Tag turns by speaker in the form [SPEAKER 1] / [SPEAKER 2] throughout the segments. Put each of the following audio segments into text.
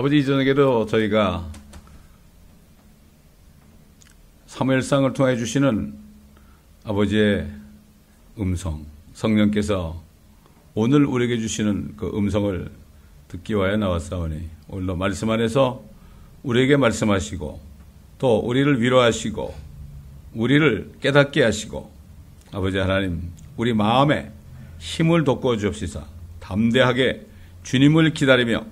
[SPEAKER 1] 아버지, 이전에도 저희가 사무엘상을 통해 주시는 아버지의 음성, 성령께서 오늘 우리에게 주시는 그 음성을 듣기 위하여 나왔사오니 오늘도 말씀 안에서 우리에게 말씀하시고 또 우리를 위로하시고 우리를 깨닫게 하시고 아버지 하나님, 우리 마음에 힘을 돋궈 주옵시사 담대하게 주님을 기다리며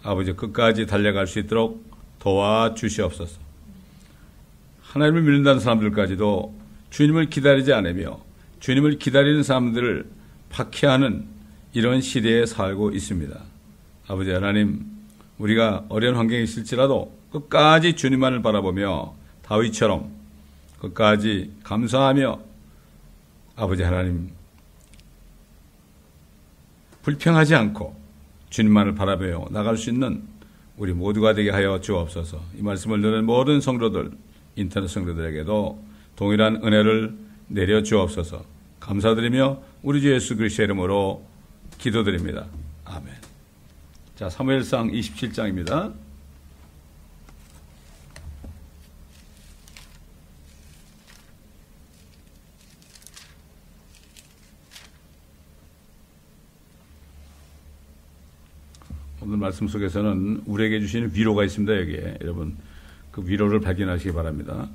[SPEAKER 1] 아버지 끝까지 달려갈 수 있도록 도와주시옵소서. 하나님을 믿는다는 사람들까지도 주님을 기다리지 않으며 주님을 기다리는 사람들을 박해하는 이런 시대에 살고 있습니다. 아버지 하나님, 우리가 어려운 환경에 있을지라도 끝까지 주님만을 바라보며 다윗처럼 끝까지 감사하며 아버지 하나님 불평하지 않고 주님만을 바라보며 나갈 수 있는 우리 모두가 되게 하여 주옵소서. 이 말씀을 듣는 모든 성도들, 인터넷 성도들에게도 동일한 은혜를 내려 주옵소서. 감사드리며 우리 주 예수 그리스도의 이름으로 기도드립니다. 아멘. 자, 사무엘상 27장입니다. 오늘 말씀 속에서는 우리에게 주시는 위로가 있습니다. 여기에 여러분 그 위로를 발견하시기 바랍니다.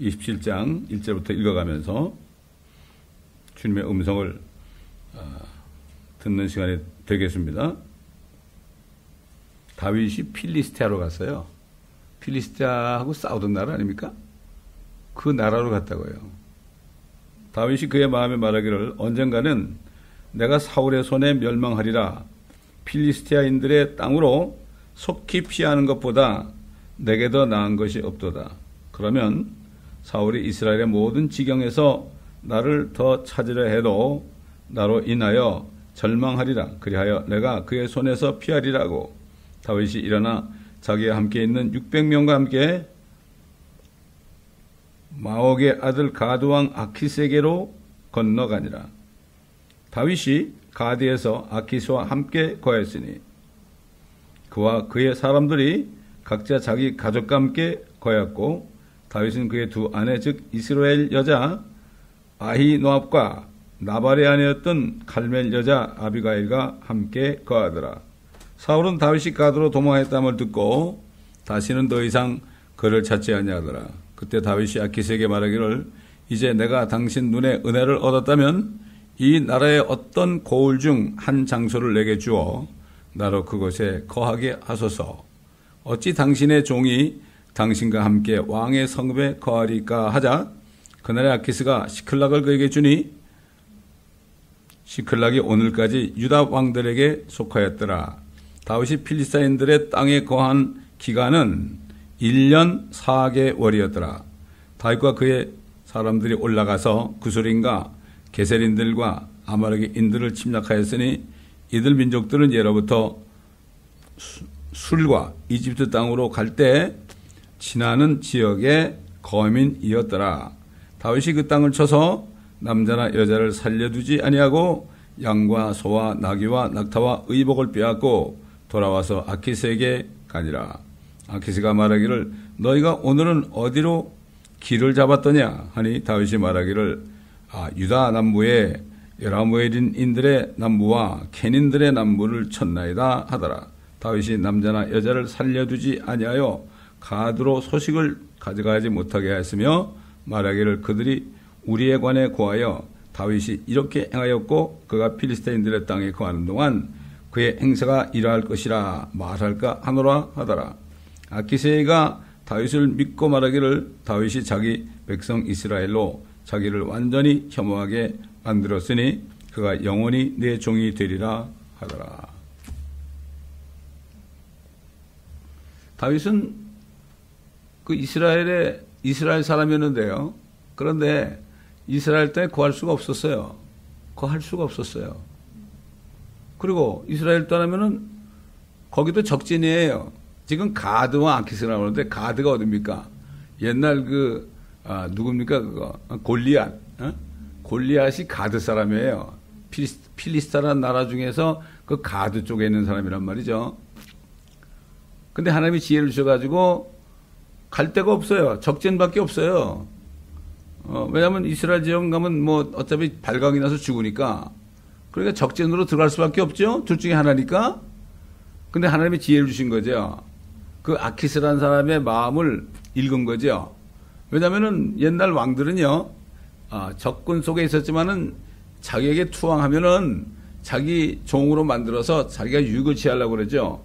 [SPEAKER 1] 27장 1절부터 읽어가면서 주님의 음성을 듣는 시간이 되겠습니다. 다윗이 필리스티아로 갔어요. 필리스티아하고 싸우던 나라 아닙니까? 그 나라로 갔다고요. 다윗이 그의 마음에 말하기를 언젠가는 내가 사울의 손에 멸망하리라. 필리스티아인들의 땅으로 속히 피하는 것보다 내게 더 나은 것이 없도다. 그러면 사울이 이스라엘의 모든 지경에서 나를 더 찾으려 해도 나로 인하여 절망하리라. 그리하여 내가 그의 손에서 피하리라고. 다윗이 일어나 자기와 함께 있는 600명과 함께 마옥의 아들 가드왕 아키스에게로 건너가니라. 다윗이 가드에서 아키스와 함께 거했으니 그와 그의 사람들이 각자 자기 가족과 함께 거했고 다윗은 그의 두 아내 즉 이스라엘 여자 아히노압과 나발의 아내였던 갈멜 여자 아비가일과 함께 거하더라. 사울은 다윗이 가드로 도망했다함을 듣고 다시는 더 이상 그를 찾지 아니하더라. 그때 다윗이 아키스에게 말하기를 이제 내가 당신 눈에 은혜를 얻었다면 이 나라의 어떤 고을 중 한 장소를 내게 주어 나로 그곳에 거하게 하소서. 어찌 당신의 종이 당신과 함께 왕의 성읍에 거하리까 하자. 그날에 아키스가 시클락을 그에게 주니 시클락이 오늘까지 유다 왕들에게 속하였더라. 다윗이 필리스타인들의 땅에 거한 기간은 1년 4개월이었더라. 다윗과 그의 사람들이 올라가서 구술인과 게셀인들과 아말렉인들을 침략하였으니 이들 민족들은 예로부터 술과 이집트 땅으로 갈 때 지나는 지역의 거민이었더라. 다윗이 그 땅을 쳐서 남자나 여자를 살려두지 아니하고 양과 소와 나귀와 낙타와 의복을 빼앗고 돌아와서 아키스에게 가니라. 아키스가 말하기를 너희가 오늘은 어디로 길을 잡았더냐 하니 다윗이 말하기를 유다 남부의 여라무엘인들의 남부와 켄인들의 남부를 쳤나이다 하더라. 다윗이 남자나 여자를 살려두지 아니하여 가드로 소식을 가져가지 못하게 하였으며 말하기를 그들이 우리에 관해 고하여 다윗이 이렇게 행하였고 그가 필리스타인들의 땅에 거하는 동안 그의 행사가 이러할 것이라 말할까 하노라 하더라. 아키스가 다윗을 믿고 말하기를 다윗이 자기 백성 이스라엘로 자기를 완전히 혐오하게 만들었으니 그가 영원히 내 종이 되리라 하더라. 다윗은 그 이스라엘 사람이었는데요. 그런데 이스라엘 땅에 거할 수가 없었어요. 거할 수가 없었어요. 그리고 이스라엘 땅하면은 거기도 적진이에요. 지금 가드와 아키스라고 하는데 가드가 어딥니까? 옛날 누굽니까 그거 골리앗. 골리앗이 가드 사람이에요. 필리스타라는 나라 중에서 그 가드 쪽에 있는 사람이란 말이죠. 근데 하나님이 지혜를 주셔가지고 갈 데가 없어요. 적진밖에 없어요. 왜냐하면 이스라엘 지역 가면 뭐 어차피 발각이 나서 죽으니까, 그러니까 적진으로 들어갈 수밖에 없죠. 둘 중에 하나니까. 근데 하나님이 지혜를 주신 거죠. 그 아키스라는 사람의 마음을 읽은 거죠. 왜냐하면은 옛날 왕들은요, 적군 속에 있었지만은 자기에게 투항하면은 자기 종으로 만들어서 자기가 유익을 취하려고 그러죠.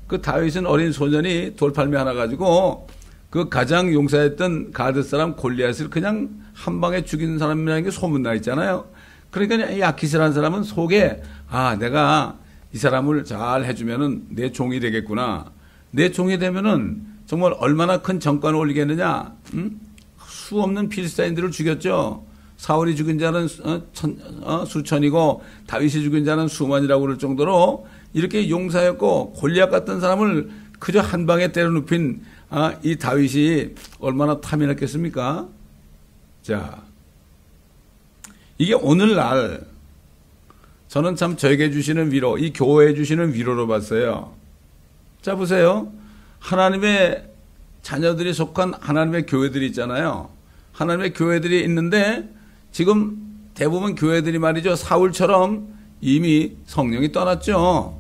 [SPEAKER 1] 그 다윗은 어린 소년이 돌팔매 하나 가지고 그 가장 용사했던 가드 사람 골리앗을 그냥 한 방에 죽이는 사람이라는 게 소문나 있잖아요. 그러니까 이 아키스라는 사람은 속에, 내가 이 사람을 잘 해주면은 내 종이 되겠구나. 내 종이 되면은 정말 얼마나 큰 정권을 올리겠느냐. 수 없는 필스타인들을 죽였죠. 사울이 죽인 자는 수천이고 다윗이 죽인 자는 수만이라고 그럴 정도로 이렇게 용사였고, 골리앗 같은 사람을 그저 한 방에 때려 눕힌 이 다윗이 얼마나 탐이 났겠습니까? 자, 이게 오늘날 저는 참 저에게 주시는 위로, 이 교회에 주시는 위로로 봤어요. 자, 보세요. 하나님의 자녀들이 속한 하나님의 교회들이 있잖아요. 하나님의 교회들이 있는데 지금 대부분 교회들이 말이죠, 사울처럼 이미 성령이 떠났죠.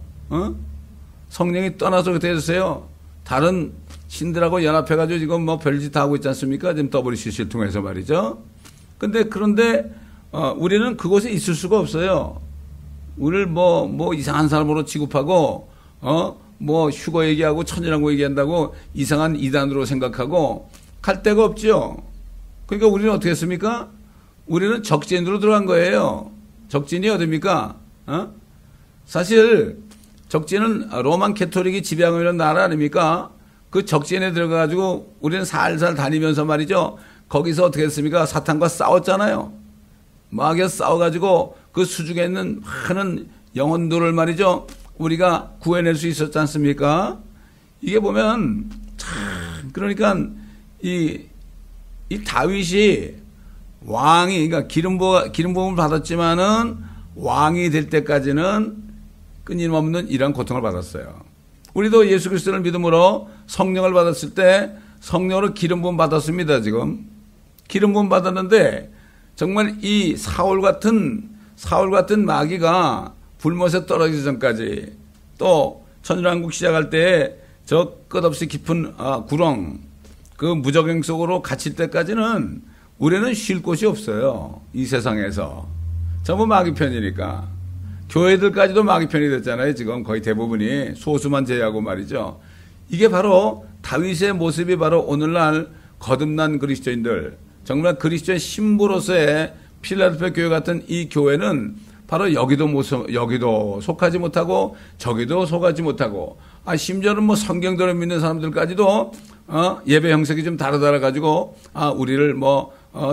[SPEAKER 1] 성령이 떠나서 어떻게 됐어요? 다른 신들하고 연합해가지고 지금 뭐 별짓 다 하고 있지 않습니까? 지금 WCC를 통해서 말이죠. 그런데 우리는 그곳에 있을 수가 없어요. 우리를 뭐 이상한 사람으로 취급하고, 뭐 휴거 얘기하고 천연왕고 얘기한다고 이상한 이단으로 생각하고 갈 데가 없죠. 그러니까 우리는 어떻게 했습니까? 우리는 적진으로 들어간 거예요. 적진이 어딥니까? 사실 적진은 로만 캐토릭이 지배하고 있는 나라 아닙니까? 그 적진에 들어가가지고 우리는 살살 다니면서 말이죠. 거기서 어떻게 했습니까? 사탄과 싸웠잖아요. 마귀와 싸워가지고 그 수중에 있는 많은 영혼들을 말이죠, 우리가 구해낼 수 있었지 않습니까? 이게 보면 참, 그러니까 이 다윗이 왕이, 그러니까 기름 부음을 받았지만은 왕이 될 때까지는 끊임없는 이러한 고통을 받았어요. 우리도 예수 그리스도를 믿음으로 성령을 받았을 때 성령으로 기름 부음 받았습니다. 지금 기름 부음 받았는데 정말 이 사울 같은 마귀가 불못에 떨어지기 전까지, 또 천일왕국 시작할 때 저 끝없이 깊은 구렁, 그 무적행 속으로 갇힐 때까지는 우리는 쉴 곳이 없어요. 이 세상에서 전부 마귀 편이니까. 교회들까지도 마귀 편이 됐잖아요. 지금 거의 대부분이, 소수만 제외하고 말이죠. 이게 바로 다윗의 모습이 바로 오늘날 거듭난 그리스도인들, 정말 그리스도의 신부로서의 필라델피아 교회 같은 이 교회는 바로 여기도 속하지 못하고 저기도 속하지 못하고, 심지어는 뭐 성경대로 믿는 사람들까지도 예배 형식이 좀 다르다라 가지고 우리를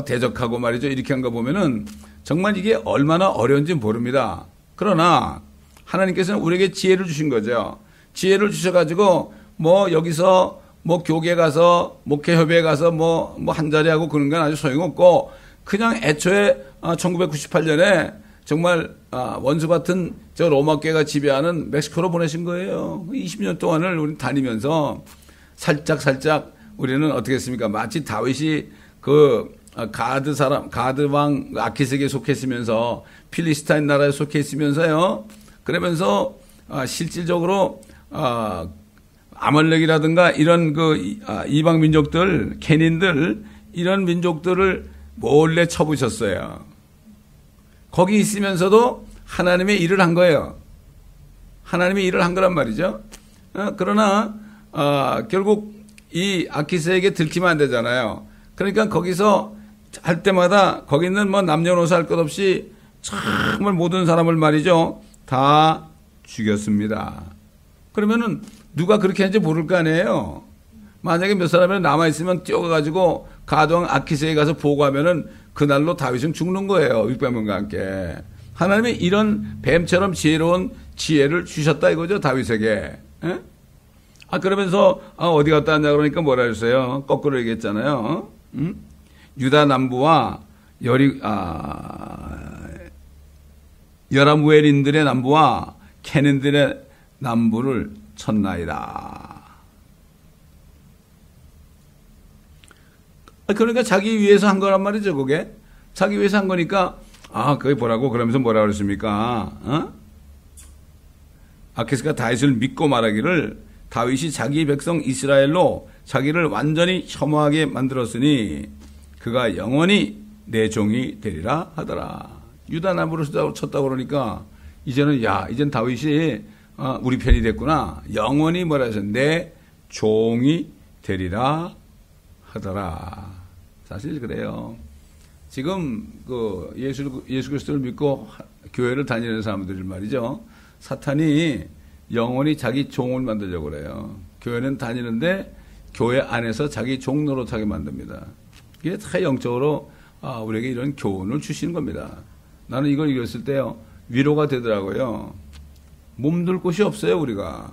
[SPEAKER 1] 대적하고 말이죠. 이렇게 한 거 보면은 정말 이게 얼마나 어려운지 모릅니다. 그러나 하나님께서는 우리에게 지혜를 주신 거죠. 지혜를 주셔가지고 여기서 교계 가서 목회협의회 가서 한 자리 하고 그런 건 아주 소용없고, 그냥 애초에 1998년에 정말 원수 같은 저 로마 교회가 지배하는 멕시코로 보내신 거예요. 20년 동안을 우리 다니면서 살짝 우리는 어떻게 했습니까? 마치 다윗이 그 가드 왕 아키스에게 속했으면서 필리스타인 나라에 속해 있으면서요. 그러면서 실질적으로 아말렉이라든가 이런 이방 민족들, 케닌들, 이런 민족들을 몰래 쳐부셨어요. 거기 있으면서도 하나님의 일을 한 거예요. 하나님의 일을 한 거란 말이죠. 그러나 결국 이 아키스에게 들키면 안 되잖아요. 그러니까 거기서 할 때마다 거기 있는 남녀노소 할 것 없이 정말 모든 사람을 말이죠, 다 죽였습니다. 그러면은 누가 그렇게 했는지 모를 거 아니에요. 만약에 몇 사람이 남아있으면 뛰어가가지고 가드왕 아키스에 가서 보고하면은 그날로 다윗은 죽는 거예요. 600명과 함께. 하나님이 이런 뱀처럼 지혜로운 지혜를 주셨다 이거죠, 다윗에게. 에? 그러면서 어디 갔다 왔냐 그러니까 뭐라 했어요? 거꾸로 얘기했잖아요. 유다 남부와 여라무엘인들의 남부와 캐는들의 남부를 쳤나이다. 그러니까 자기 위해서 한 거란 말이죠, 그게. 자기 위해서 한 거니까, 그게 뭐라고? 그러면서 뭐라고 그랬습니까? 아키스가 다윗을 믿고 말하기를 다윗이 자기 백성 이스라엘로 자기를 완전히 혐오하게 만들었으니 그가 영원히 내 종이 되리라 하더라. 유다 남부를 쳤다고 그러니까 이제는 이젠 다윗이 우리 편이 됐구나. 영원히 뭐라 해서 내 종이 되리라 하더라. 사실 그래요. 지금 그 예수 그리스도를 믿고 교회를 다니는 사람들 말이죠. 사탄이 영원히 자기 종을 만들려고 그래요. 교회는 다니는데 교회 안에서 자기 종 노릇하게 만듭니다. 이게 다 영적으로 우리에게 이런 교훈을 주시는 겁니다. 나는 이걸 읽었을 때요, 위로가 되더라고요. 몸둘 곳이 없어요, 우리가.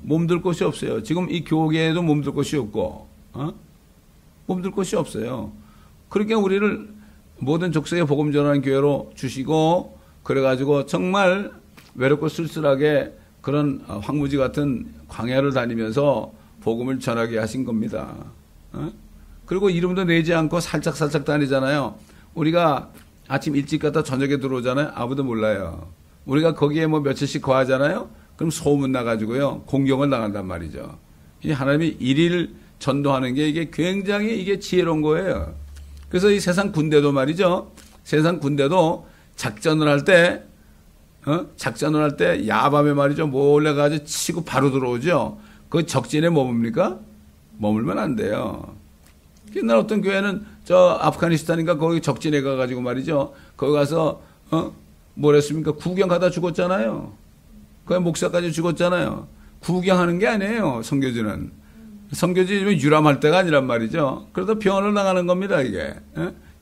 [SPEAKER 1] 몸둘 곳이 없어요. 지금 이 교계에도 몸둘 곳이 없고, 몸둘 곳이 없어요. 그러니까 우리를 모든 족속에 복음 전하는 교회로 주시고, 그래가지고 정말 외롭고 쓸쓸하게 그런 황무지 같은 광야를 다니면서 복음을 전하게 하신 겁니다. 그리고 이름도 내지 않고 살짝살짝 다니잖아요. 우리가 아침 일찍 갔다 저녁에 들어오잖아요. 아무도 몰라요. 우리가 거기에 뭐 며칠씩 거하잖아요. 그럼 소문 나가지고요, 공경을 나간단 말이죠. 이 하나님이 일일 전도하는 게 이게 굉장히 이게 지혜로운 거예요. 그래서 이 세상 군대도 말이죠. 세상 군대도 작전을 할 때, 야밤에 말이죠. 몰래 가지고 치고 바로 들어오죠. 그 적진에 머뭅니까? 머물면 안 돼요. 옛날 어떤 교회는 저 아프가니스탄인가 거기 적진에 가가지고 말이죠. 거기 가서, 뭐랬습니까? 구경하다 죽었잖아요. 거기 목사까지 죽었잖아요. 구경하는 게 아니에요, 선교지는. 선교지는 유람할 때가 아니란 말이죠. 그래도 병원을 나가는 겁니다, 이게.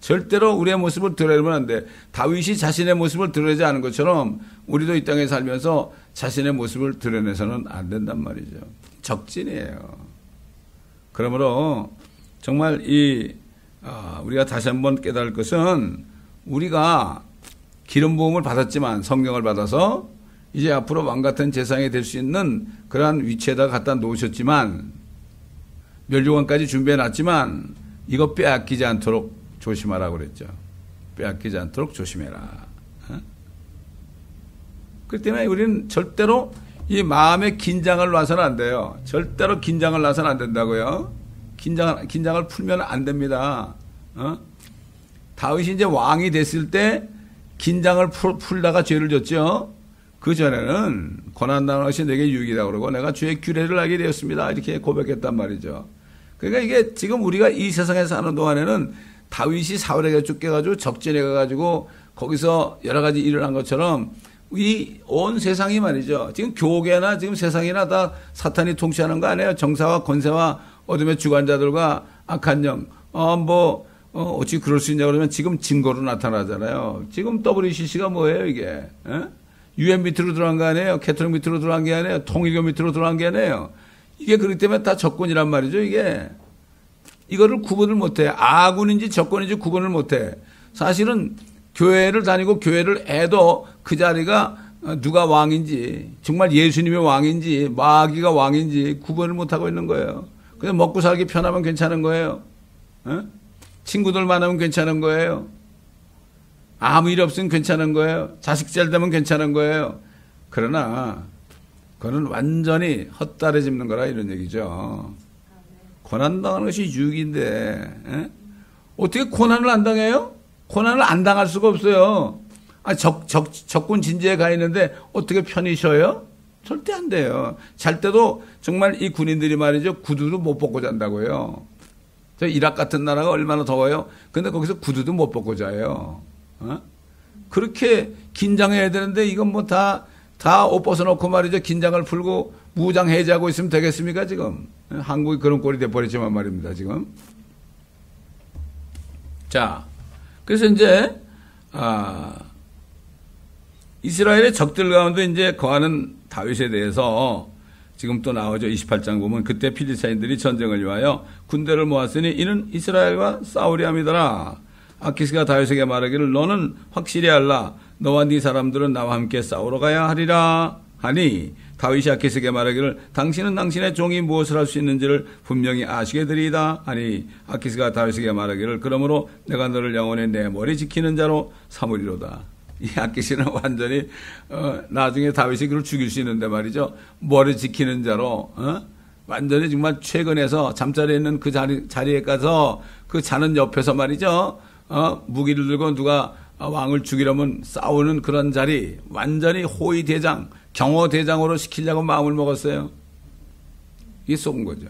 [SPEAKER 1] 절대로 우리의 모습을 드러내면 안 돼. 다윗이 자신의 모습을 드러내지 않은 것처럼 우리도 이 땅에 살면서 자신의 모습을 드러내서는 안 된단 말이죠. 적진이에요. 그러므로 정말 우리가 다시 한번 깨달을 것은 우리가 기름 부음을 받았지만, 성령을 받아서 이제 앞으로 왕 같은 제사장이 될 수 있는 그러한 위치에다 갖다 놓으셨지만, 멸류관까지 준비해 놨지만 이거 빼앗기지 않도록 조심하라고 그랬죠. 빼앗기지 않도록 조심해라. 그렇기 때문에 우리는 절대로 이 마음에 긴장을 놔서는 안 돼요. 절대로 긴장을 놔서는 안 된다고요. 긴장을 풀면 안 됩니다. 다윗이 이제 왕이 됐을 때 긴장을 풀다가 죄를 졌죠. 그 전에는 고난당한 것이 내게 유익이다 그러고 내가 주의 규례를 알게 되었습니다. 이렇게 고백했단 말이죠. 그러니까 이게 지금 우리가 이 세상에 사는 동안에는 다윗이 사울에게 쫓겨가지고 적진에 가가지고 거기서 여러 가지 일을 한 것처럼 이 온 세상이 말이죠. 지금 교계나 지금 세상이나 다 사탄이 통치하는 거 아니에요. 정사와 권세와 어둠의 주관자들과 악한 영. 어찌 그럴 수 있냐 그러면 지금 증거로 나타나잖아요. 지금 WCC가 뭐예요, 이게? UN 밑으로 들어간 거 아니에요? 캐톨릭 밑으로 들어간 게 아니에요? 통일교 밑으로 들어간 게 아니에요? 이게 그렇기 때문에 다 적군이란 말이죠, 이게. 이거를 구분을 못해. 아군인지 적군인지 구분을 못해. 사실은 교회를 다니고 교회를 해도 그 자리가 누가 왕인지, 정말 예수님이 왕인지, 마귀가 왕인지 구분을 못하고 있는 거예요. 그냥 먹고 살기 편하면 괜찮은 거예요. 친구들 많으면 괜찮은 거예요. 아무 일 없으면 괜찮은 거예요. 자식 잘 되면 괜찮은 거예요. 그러나 그거는 완전히 헛다리 짚는 거라 이런 얘기죠. 고난당하는 것이 유익인데 어떻게 고난을 안 당해요? 고난을 안 당할 수가 없어요. 적군 진지에 가 있는데 어떻게 편히 쉬어요? 절대 안 돼요. 잘 때도 정말 이 군인들이 말이죠. 구두도 못 벗고 잔다고요. 저 이락 같은 나라가 얼마나 더워요. 근데 거기서 구두도 못 벗고 자요. 그렇게 긴장해야 되는데 이건 뭐 다 옷 벗어놓고 말이죠. 긴장을 풀고 무장해제하고 있으면 되겠습니까, 지금? 한국이 그런 꼴이 돼버렸지만 말입니다, 지금. 자, 그래서 이제, 이스라엘의 적들 가운데 이제 거하는 다윗에 대해서 지금 또 나오죠. 28장 보면 그때 필리스타인들이 전쟁을 위하여 군대를 모았으니 이는 이스라엘과 싸우리 함이더라. 아키스가 다윗에게 말하기를 너는 확실히 알라. 너와 네 사람들은 나와 함께 싸우러 가야 하리라 하니 다윗이 아키스에게 말하기를 당신은 당신의 종이 무엇을 할 수 있는지를 분명히 아시게 되리이다 하니 아키스가 다윗에게 말하기를 그러므로 내가 너를 영원히 내 머리 지키는 자로 삼으리로다. 이 아키스는 완전히 나중에 다윗이 그를 죽일 수 있는데 말이죠. 머리 지키는 자로 완전히 정말 최근에서 잠자리에 있는 그 자리에 가서 그 자는 옆에서 말이죠. 무기를 들고 누가 왕을 죽이려면 싸우는 그런 자리, 완전히 호위 대장, 경호 대장으로 시키려고 마음을 먹었어요. 이게 속은 거죠.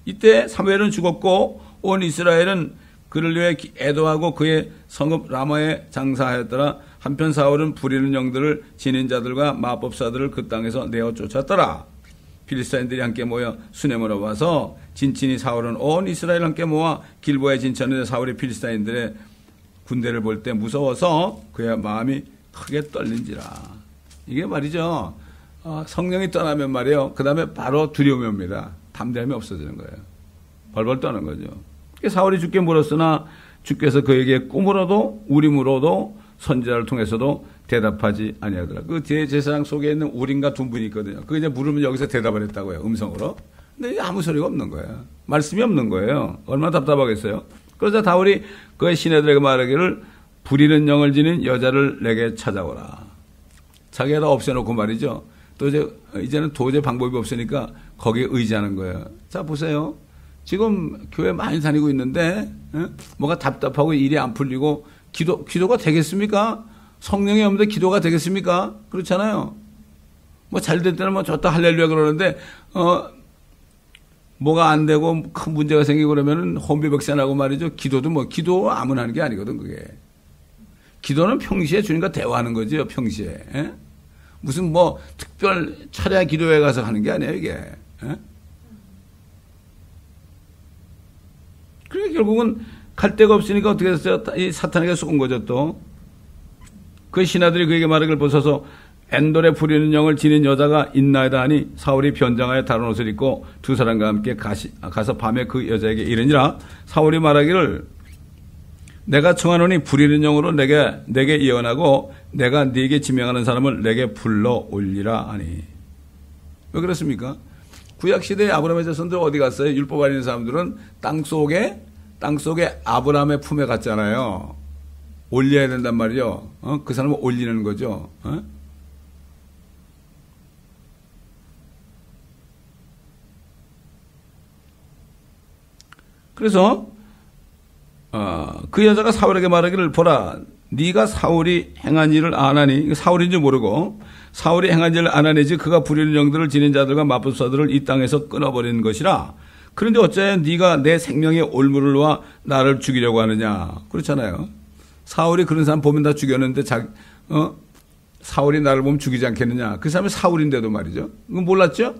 [SPEAKER 1] 이때 사무엘은 죽었고 온 이스라엘은 그를 위해 애도하고 그의 성읍 라마에 장사하였더라. 한편 사울은 부리는 영들을 지닌 자들과 마법사들을 그 땅에서 내어 쫓았더라. 필리스타인들이 함께 모여 수넴으로 와서 진친이 사울은 온 이스라엘 함께 모아 길보에 진쳤는데 사울이 필리스타인들의 군대를 볼 때 무서워서 그의 마음이 크게 떨린지라. 이게 말이죠. 성령이 떠나면 말이에요. 그 다음에 바로 두려움이 옵니다. 담대함이 없어지는 거예요. 벌벌 떠는 거죠. 사울이 주께 물었으나 주께서 그에게 꿈으로도 우림으로도 선지자를 통해서도 대답하지 아니하더라. 그 제사장 속에 있는 우림과 둔분이 있거든요. 그 이제 물으면 여기서 대답을 했다고요. 음성으로. 근데 아무 소리가 없는 거예요. 말씀이 없는 거예요. 얼마나 답답하겠어요. 그러자 다윗이 그의 시내들에게 말하기를 부리는 영을 지닌 여자를 내게 찾아오라. 자기가 다 없애놓고 말이죠. 또 이제는 도저히 방법이 없으니까 거기에 의지하는 거예요. 자 보세요. 지금 교회 많이 다니고 있는데 뭐가 답답하고 일이 안 풀리고 기도가 되겠습니까? 성령이 없는데 기도가 되겠습니까? 그렇잖아요. 뭐 잘 될 때는 뭐 좋다 할렐루야 그러는데 뭐가 안 되고 큰 문제가 생기고 그러면은 혼비백산하고 말이죠. 기도도 뭐 기도 아무나 하는 게 아니거든 그게. 기도는 평시에 주님과 대화하는 거죠. 평시에. 에? 무슨 뭐 특별 철야 기도회 가서 하는 게 아니에요 이게. 에? 그러니까 결국은 갈 데가 없으니까 어떻게 됐어요? 이 사탄에게 속은 거죠 또. 그 신하들이 그에게 말하기를 보소서 엔돌에 부리는 영을 지닌 여자가 있나이다 하니 사울이 변장하여 다른 옷을 입고 두 사람과 함께 가서 밤에 그 여자에게 이르니라. 사울이 말하기를 내가 청하노니 부리는 영으로 내게 예언하고 내가 네게 지명하는 사람을 내게 불러 올리라 하니. 왜 그렇습니까? 구약시대에 아브라함의 자손들 어디 갔어요? 율법 아닌 사람들은 땅속에 아브라함의 품에 갔잖아요. 올려야 된단 말이죠. 그 사람을 올리는 거죠. 그래서 그 여자가 사울에게 말하기를 보라 네가 사울이 행한 일을 아나니 사울인지 모르고 사울이 행한 일을 아나니지 그가 부리는 영들을 지닌 자들과 마법사들을 이 땅에서 끊어버리는 것이라. 그런데 어째 네가 내 생명에 올무를 놓아 나를 죽이려고 하느냐. 그렇잖아요. 사울이 그런 사람 보면 다 죽였는데 사울이 나를 보면 죽이지 않겠느냐. 그 사람이 사울인데도 말이죠. 그건 몰랐죠?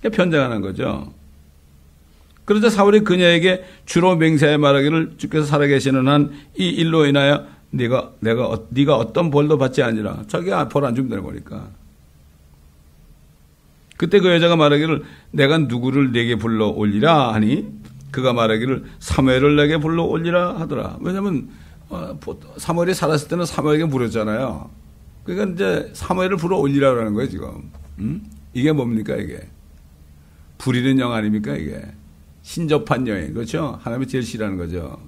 [SPEAKER 1] 변장하는 거죠. 그러자 사울이 그녀에게 주로 맹세하여 말하기를 주께서 살아계시는 한 이 일로 인하여 네가 어떤 벌도 받지 아니라. 자기가 벌 안 주면 되는 거니까. 그때 그 여자가 말하기를 내가 누구를 내게 불러 올리라 하니 그가 말하기를 사무엘을 내게 불러 올리라 하더라. 왜냐하면 사무엘이 살았을 때는 사무엘에게 물었잖아요. 그러니까 이제 사무엘을 불러 올리라고 하는 거예요 지금. 이게 뭡니까 이게? 부리는 영 아닙니까 이게? 신접한 여인, 그렇죠? 하나님이 제일 싫어하는 거죠.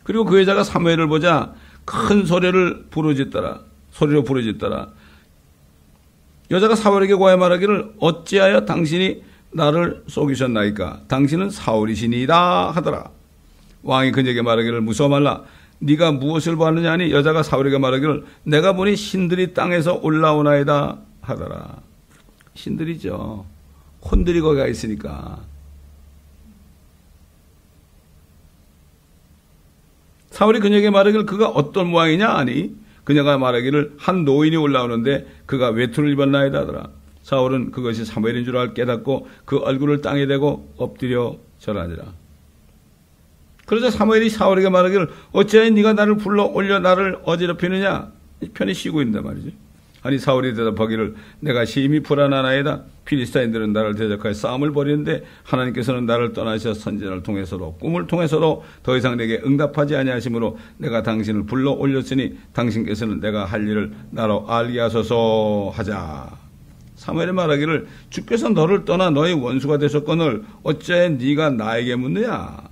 [SPEAKER 1] 그리고 그 여자가 사무엘을 보자 큰 소리로 부르짖더라. 여자가 사울에게 고하여 말하기를 어찌하여 당신이 나를 속이셨나이까? 당신은 사울이시니이다 하더라. 왕이 그녀에게 말하기를 무서워 말라. 네가 무엇을 보았느냐 하니 여자가 사울에게 말하기를 내가 보니 신들이 땅에서 올라오나이다 하더라. 신들이죠. 혼들이 거기 가 있으니까. 사울이 그녀에게 말하기를 그가 어떤 모양이냐 하니 그녀가 말하기를 한 노인이 올라오는데 그가 외투를 입었나이다 하더라. 사울은 그것이 사무엘인 줄 깨닫고 그 얼굴을 땅에 대고 엎드려 절하니라. 그러자 사무엘이 사울에게 말하기를 어찌하여 네가 나를 불러 올려 나를 어지럽히느냐. 편히 쉬고 있는단 말이죠. 아니 사울이 대답하기를 내가 심히 불안하나이다. 필리스타인들은 나를 대적하여 싸움을 벌이는데 하나님께서는 나를 떠나셔 선지자를 통해서도 꿈을 통해서도 더 이상 내게 응답하지 아니하심으로 내가 당신을 불러 올렸으니 당신께서는 내가 할 일을 나로 알게 하소서 하자. 사무엘이 말하기를 주께서 너를 떠나 너의 원수가 되셨거늘 어찌하여 네가 나에게 묻느냐.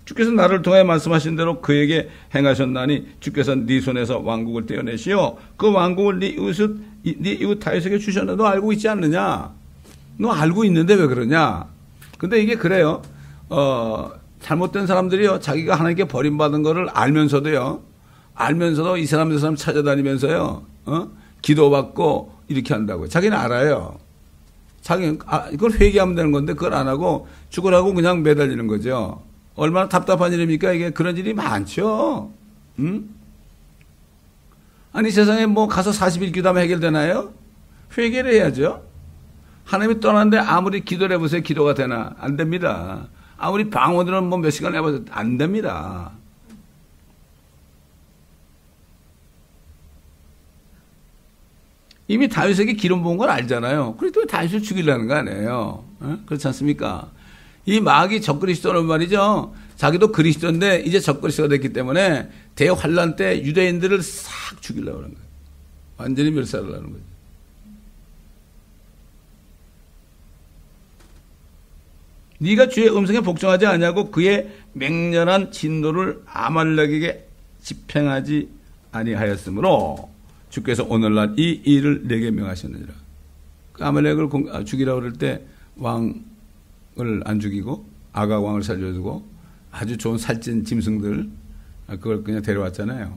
[SPEAKER 1] 주께서 나를 통해 말씀하신 대로 그에게 행하셨나니 주께서 네 손에서 왕국을 떼어내시어 그 왕국을 네 이웃 다윗에게 주셨나. 너 알고 있지 않느냐? 너 알고 있는데 왜 그러냐? 근데 이게 그래요. 잘못된 사람들이요, 자기가 하나님께 버림받은 거를 알면서도 이 사람 저 사람 찾아다니면서요, 기도받고 이렇게 한다고요. 자기는 알아요. 이걸 회개하면 되는 건데 그걸 안 하고 죽으라고 그냥 매달리는 거죠. 얼마나 답답한 일입니까? 이게 그런 일이 많죠. 아니 세상에 뭐 가서 40일 기도하면 해결되나요? 회개를 해야죠. 하나님이 떠났는데 아무리 기도를 해보세요. 기도가 되나? 안 됩니다. 아무리 방언들은 뭐 몇 시간 해봐도 안 됩니다. 이미 다윗에게 기름 부은 걸 알잖아요. 그래도 다윗을 죽이려는 거 아니에요. 그렇지 않습니까? 이 마귀 적그리스도는 말이죠. 자기도 그리스도인데 이제 적그리스도가 됐기 때문에 대환란 때 유대인들을 싹 죽이려고 하는 거예요. 완전히 멸살을 하는 거죠. 네가 주의 음성에 복종하지 아니하고 그의 맹렬한 진노를 아말렉에게 집행하지 아니하였으므로 주께서 오늘날 이 일을 내게 명하셨느니라. 그 아말렉을 죽이라고 그럴 때 왕을 안 죽이고 아각 왕을 살려두고 아주 좋은 살찐 짐승들 그걸 그냥 데려왔잖아요.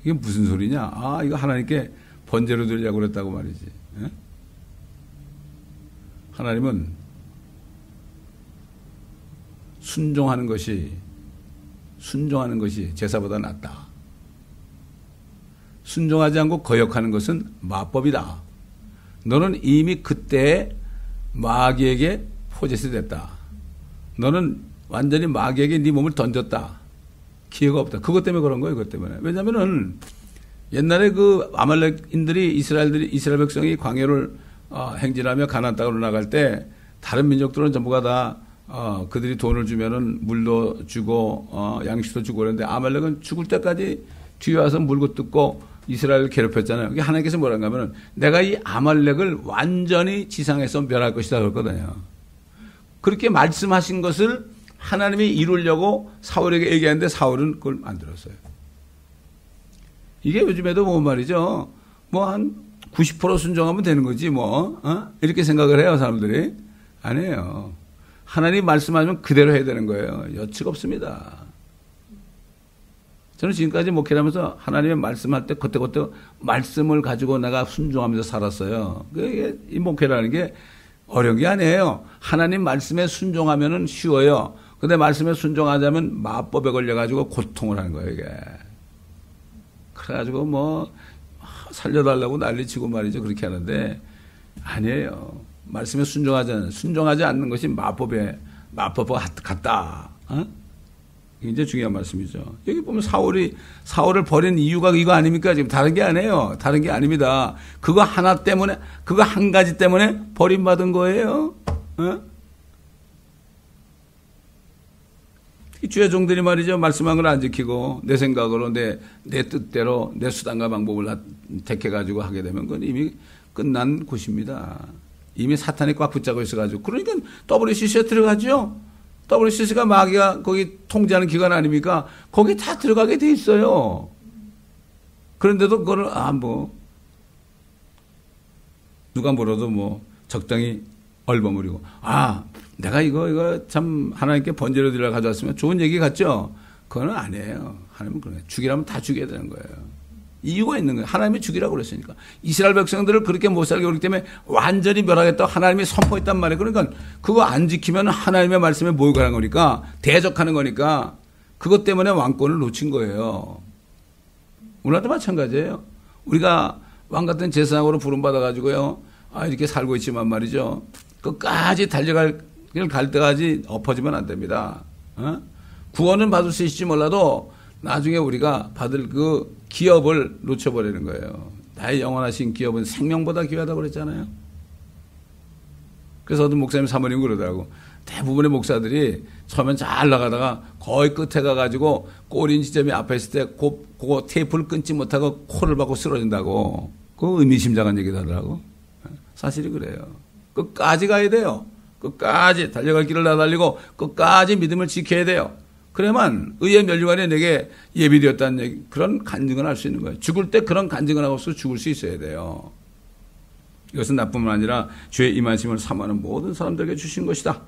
[SPEAKER 1] 이게 무슨 소리냐? 이거 하나님께 번제로 드리려고 그랬다고 말이지. 예? 하나님은 순종하는 것이 제사보다 낫다. 순종하지 않고 거역하는 것은 마법이다. 너는 이미 그때 마귀에게 포제스 됐다. 너는 완전히 마귀에게 네 몸을 던졌다. 기회가 없다. 그것 때문에 그런 거예요. 그것 때문에. 왜냐면은 옛날에 그 아말렉인들이 이스라엘 백성이 광야를 행진하며 가나안 땅으로 나갈 때 다른 민족들은 전부가 다 그들이 돈을 주면은 물도 주고 양식도 주고 그러는데 아말렉은 죽을 때까지 뒤에 와서 물고 뜯고 이스라엘을 괴롭혔잖아요. 하나님께서 뭐라고 하면은 내가 이 아말렉을 완전히 지상에서 멸할 것이다 그랬거든요. 그렇게 말씀하신 것을 하나님이 이루려고 사울에게 얘기하는데 사울은 그걸 안 들었어요. 이게 요즘에도 뭐 말이죠. 뭐 한 90% 순종하면 되는 거지 뭐 이렇게 생각을 해요 사람들이. 아니에요. 하나님 말씀하시면 그대로 해야 되는 거예요. 여측 없습니다. 저는 지금까지 목회를 하면서 하나님의 말씀할 때 그때그때 말씀을 가지고 내가 순종하면서 살았어요. 이 목회라는 게 어려운 게 아니에요. 하나님 말씀에 순종하면은 쉬워요. 근데 말씀에 순종하자면 마법에 걸려가지고 고통을 하는 거예요, 이게. 그래가지고 뭐, 살려달라고 난리치고 말이죠. 그렇게 하는데, 아니에요. 말씀에 순종하지 않는 것이 마법과 같다. 이게 중요한 말씀이죠. 여기 보면 사울을 버린 이유가 이거 아닙니까? 지금 다른 게 아니에요. 다른 게 아닙니다. 그거 하나 때문에, 그거 한 가지 때문에 버림받은 거예요. 주의 종들이 말이죠. 말씀한 걸 안 지키고 내 생각으로 내 뜻대로 내 수단과 방법을 택해가지고 하게 되면 그건 이미 끝난 곳입니다. 이미 사탄이 꽉 붙잡고 있어가지고. 그러니까 WCC에 들어가죠. WCC가 마귀가 거기 통제하는 기관 아닙니까? 거기 다 들어가게 돼 있어요. 그런데도 그거를, 누가 물어도 뭐, 적당히 얼버무리고. 내가 이거 참 하나님께 번제로 드리려 가져왔으면 좋은 얘기 같죠? 그건 아니에요. 하나님은 그래요. 죽이라면 다 죽여야 되는 거예요. 이유가 있는 거예요. 하나님이 죽이라고 그랬으니까. 이스라엘 백성들을 그렇게 못 살게 그렇기 때문에 완전히 멸하겠다고 하나님이 선포했단 말이에요. 그러니까 그거 안 지키면 하나님의 말씀에 모욕하는 거니까, 대적하는 거니까, 그것 때문에 왕권을 놓친 거예요. 오늘도 마찬가지예요. 우리가 왕 같은 제사장으로 부름받아가지고요, 이렇게 살고 있지만 말이죠. 끝까지 달려갈 길 갈 때까지 엎어지면 안 됩니다. 구원은 받을 수 있을지 몰라도 나중에 우리가 받을 그 기업을 놓쳐버리는 거예요. 나의 영원하신 기업은 생명보다 귀하다고 그랬잖아요. 그래서 어떤 목사님 사모님 그러더라고. 대부분의 목사들이 처음엔 잘 나가다가 거의 끝에 가가지고 꼬린 지점이 앞에 있을 때 그거 테이프를 끊지 못하고 코를 박고 쓰러진다고. 그거 의미심장한 얘기도 하더라고. 사실이 그래요. 끝까지 가야 돼요. 끝까지 달려갈 길을 다 달리고 끝까지 믿음을 지켜야 돼요. 그래야만 의의 면류관에 내게 예비되었다는 얘기, 그런 간증을 할 수 있는 거예요. 죽을 때 그런 간증을 하고서 죽을 수 있어야 돼요. 이것은 나뿐만 아니라 주의 임하심을 사모하는 모든 사람들에게 주신 것이다.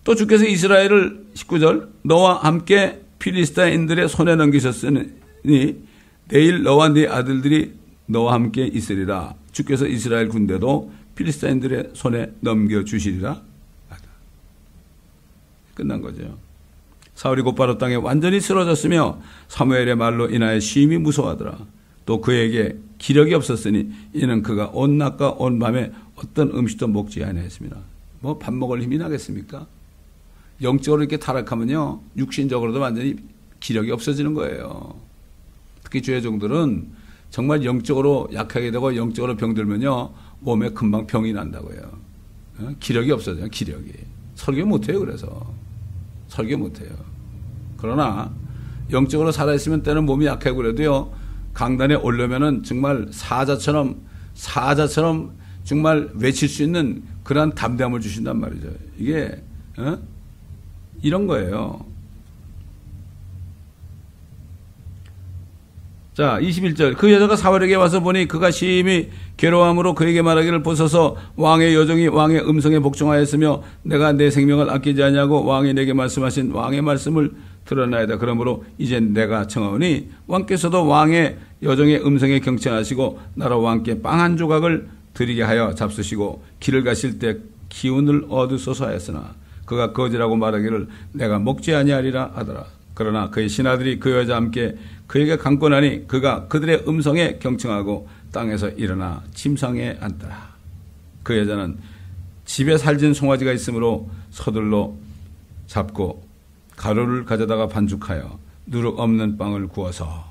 [SPEAKER 1] 또 주께서 이스라엘을 19절 너와 함께 필리스타인들의 손에 넘기셨으니 내일 너와 네 아들들이 너와 함께 있으리라. 주께서 이스라엘 군대도 필리스타인들의 손에 넘겨주시리라. 끝난 거죠. 사울이 곧바로 땅에 완전히 쓰러졌으며 사무엘의 말로 인하여 심히 무서워하더라. 또 그에게 기력이 없었으니 이는 그가 온 낮과 온 밤에 어떤 음식도 먹지 아니하였습니다. 뭐 밥 먹을 힘이 나겠습니까? 영적으로 이렇게 타락하면요, 육신적으로도 완전히 기력이 없어지는 거예요. 특히 주의 종들은 정말 영적으로 약하게 되고 영적으로 병들면요, 몸에 금방 병이 난다고요. 기력이 없어져요, 기력이. 설교 못해요, 그래서. 설교 못해요. 그러나 영적으로 살아있으면 때는 몸이 약하고 그래도요, 강단에 오려면은 정말 사자처럼 정말 외칠 수 있는 그러한 담대함을 주신단 말이죠. 이게 이런 거예요. 자, 21절. 그 여자가 사울에게 와서 보니 그가 심히 괴로워함으로 그에게 말하기를 보소서 왕의 여종이 왕의 음성에 복종하였으며 내가 내 생명을 아끼지 아니하고 왕이 내게 말씀하신 왕의 말씀을 들었나이다. 그러므로 이제 내가 청하오니 왕께서도 왕의 여종의 음성에 경청하시고 나로 왕께 빵 한 조각을 드리게 하여 잡수시고 길을 가실 때 기운을 얻으소서 하였으나 그가 거지라고 말하기를 내가 먹지 아니하리라 하더라. 그러나 그의 신하들이 그 여자와 함께 그에게 강권하니 그가 그들의 음성에 경청하고 땅에서 일어나 침상에 앉더라. 그 여자는 집에 살진 송아지가 있으므로 서둘러 잡고 가루를 가져다가 반죽하여 누룩 없는 빵을 구워서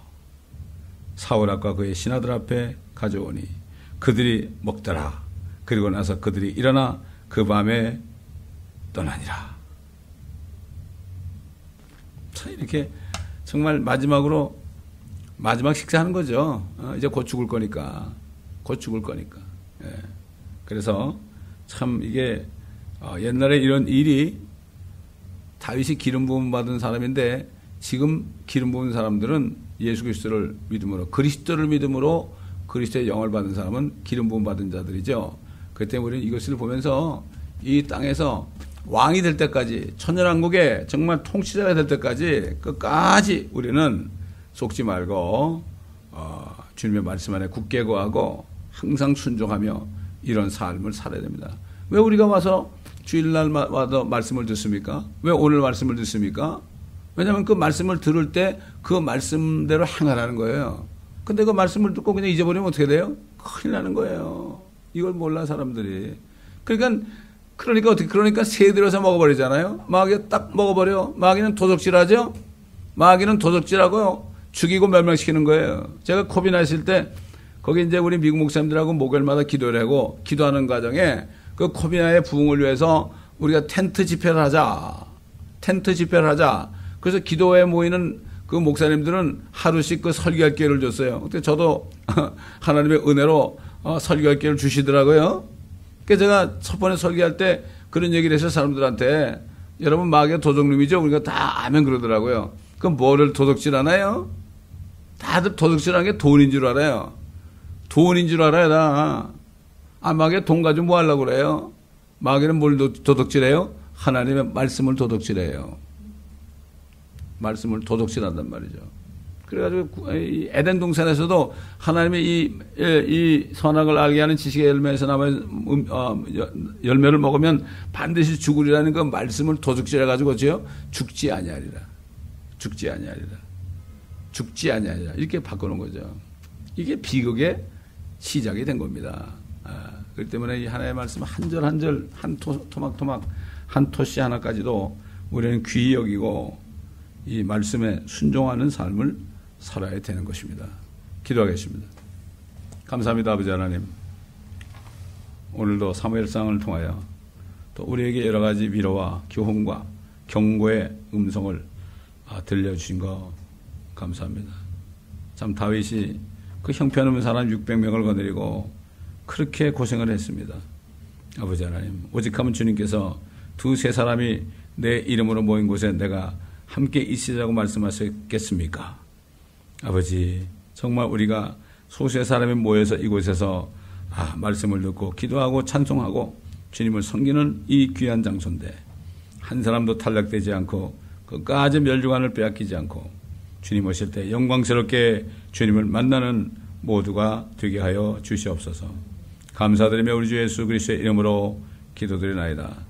[SPEAKER 1] 사울 앞과 그의 신하들 앞에 가져오니 그들이 먹더라. 그리고 나서 그들이 일어나 그 밤에 떠나니라. 자, 이렇게 정말 마지막으로 마지막 식사하는 거죠. 이제 곧 죽을 거니까. 예. 그래서 참 이게 옛날에 이런 일이 다윗이 기름 부음 받은 사람인데 지금 기름 부은 사람들은 예수 그리스도를 믿음으로 그리스도를 믿음으로 그리스도의 영을 받은 사람은 기름 부음 받은 자들이죠. 그렇기 때문에 우리는 이것을 보면서 이 땅에서 왕이 될 때까지 천년왕국의 정말 통치자가 될 때까지 끝까지 우리는 속지 말고 주님의 말씀 안에 굳게 거하고 항상 순종하며 이런 삶을 살아야 됩니다. 왜 우리가 와서 주일날마다 말씀을 듣습니까? 왜 오늘 말씀을 듣습니까? 왜냐하면 그 말씀을 들을 때 그 말씀대로 행하라는 거예요. 근데 그 말씀을 듣고 그냥 잊어버리면 어떻게 돼요? 큰일 나는 거예요. 이걸 몰라 사람들이. 그러니까 새 들어서 먹어버리잖아요. 마귀가 딱 먹어버려. 마귀는 도적질하죠. 마귀는 도적질하고요. 죽이고 멸망시키는 거예요. 제가 코비드 있을 때 거기 이제 우리 미국 목사님들하고 목요일마다 기도를 하고 기도하는 과정에 그 코비드의 부흥을 위해서 우리가 텐트 집회를 하자. 그래서 기도회에 모이는 그 목사님들은 하루씩 그 설교할 기회를 줬어요. 그때 저도 하나님의 은혜로 설교할 기회를 주시더라고요. 그래서 제가 첫 번에 설교할 때 그런 얘기를 해서 사람들한테 여러분 마귀가 도적놈이죠? 그러니까 다 아멘 그러더라고요. 그럼 뭐를 도둑질 하나요? 다들 도둑질하는 게 돈인 줄 알아요. 돈인 줄 알아요, 다. 마귀가 돈 가지고 뭐 하려고 그래요? 마귀는 뭘 도둑질해요? 하나님의 말씀을 도둑질해요. 말씀을 도둑질한단 말이죠. 그래가지고 에덴 동산에서도 하나님의 이 선악을 알게 하는 지식의 열매에서 남은 열매를 먹으면 반드시 죽으리라는 그 말씀을 도둑질해가지고 죽지 아니하리라. 이렇게 바꾸는 거죠. 이게 비극의 시작이 된 겁니다. 그렇기 때문에 이 하나님의 말씀 한 절 한 절, 한 토막, 한 토씨 하나까지도 우리는 귀히 여기고 이 말씀에 순종하는 삶을 살아야 되는 것입니다. 기도하겠습니다. 감사합니다. 아버지 하나님, 오늘도 사무엘상을 통하여 또 우리에게 여러 가지 위로와 교훈과 경고의 음성을 들려주신 거 감사합니다. 참 다윗이 그 형편없는 사람 600명을 거느리고 그렇게 고생을 했습니다. 아버지 하나님, 오직하면 주님께서 두세 사람이 내 이름으로 모인 곳에 내가 함께 있으자고 말씀하셨겠습니까? 아버지, 정말 우리가 소수의 사람이 모여서 이곳에서 말씀을 듣고 기도하고 찬송하고 주님을 섬기는 이 귀한 장소인데 한 사람도 탈락되지 않고 끝까지 멸류관을 빼앗기지 않고 주님 오실 때 영광스럽게 주님을 만나는 모두가 되게 하여 주시옵소서. 감사드리며 우리 주 예수 그리스도의 이름으로 기도드리나이다.